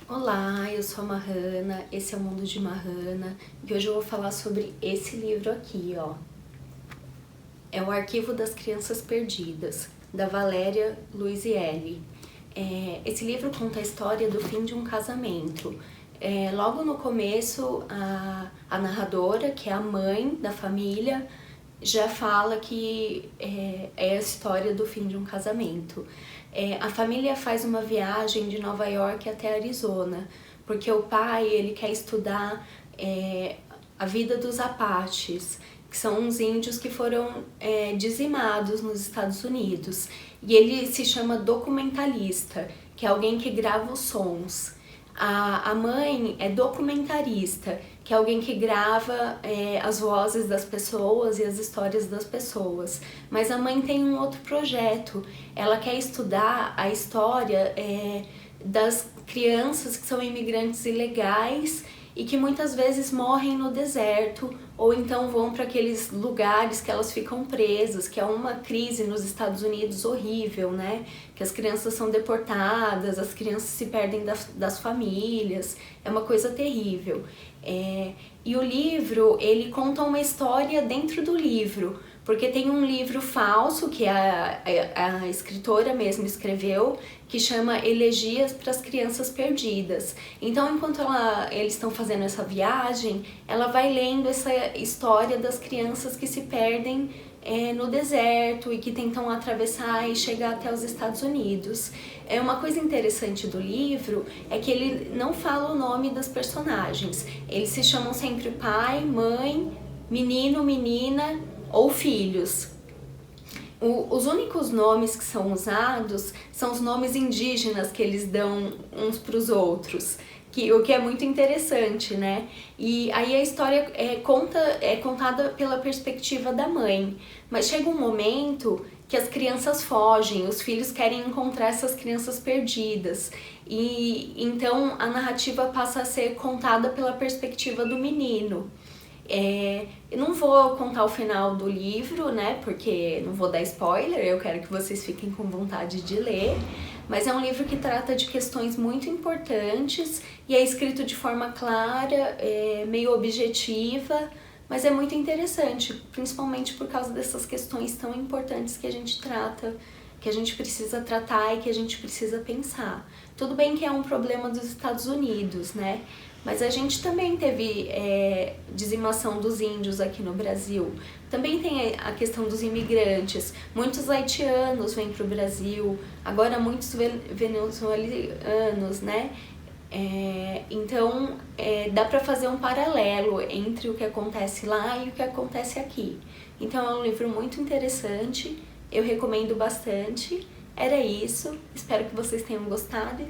Olá, eu sou a Mahana, esse é o Mundo de Mahana e hoje eu vou falar sobre esse livro aqui, ó. É o Arquivo das Crianças Perdidas, da Valéria Luisielli. Esse livro conta a história do fim de um casamento. Logo no começo, a narradora, que é a mãe da família, já fala que é a história do fim de um casamento. A família faz uma viagem de Nova York até Arizona, porque o pai ele quer estudar a vida dos Apaches, que são uns índios que foram dizimados nos Estados Unidos. E ele se chama documentalista, que é alguém que grava os sons. A mãe é documentarista, que é alguém que grava as vozes das pessoas e as histórias das pessoas. Mas a mãe tem um outro projeto, ela quer estudar a história das crianças que são imigrantes ilegais e que muitas vezes morrem no deserto ou então vão para aqueles lugares que elas ficam presas, que é uma crise nos Estados Unidos horrível, né? Que as crianças são deportadas, as crianças se perdem das famílias, é uma coisa terrível. E o livro, ele conta uma história dentro do livro, porque tem um livro falso que a escritora mesmo escreveu, que chama Elegias para as Crianças Perdidas. Então, enquanto eles estão fazendo essa viagem, ela vai lendo essa história das crianças que se perdem no deserto e que tentam atravessar e chegar até os Estados Unidos. Uma coisa interessante do livro é que ele não fala o nome das personagens. Eles se chamam sempre pai, mãe, menino, menina ou filhos. Os únicos nomes que são usados são os nomes indígenas que eles dão uns para os outros, o que é muito interessante, né? E aí a história é contada pela perspectiva da mãe, mas chega um momento que as crianças fogem, os filhos querem encontrar essas crianças perdidas, e então a narrativa passa a ser contada pela perspectiva do menino. Eu não vou contar o final do livro, né, porque não vou dar spoiler, eu quero que vocês fiquem com vontade de ler, mas é um livro que trata de questões muito importantes e é escrito de forma clara, meio objetiva, mas é muito interessante, principalmente por causa dessas questões tão importantes que a gente trata, que a gente precisa tratar e que a gente precisa pensar. Tudo bem que é um problema dos Estados Unidos, né? Mas a gente também teve dizimação dos índios aqui no Brasil. Também tem a questão dos imigrantes. Muitos haitianos vêm para o Brasil, agora muitos venezuelanos, né? Então, dá para fazer um paralelo entre o que acontece lá e o que acontece aqui. Então, é um livro muito interessante, eu recomendo bastante. Era isso, espero que vocês tenham gostado.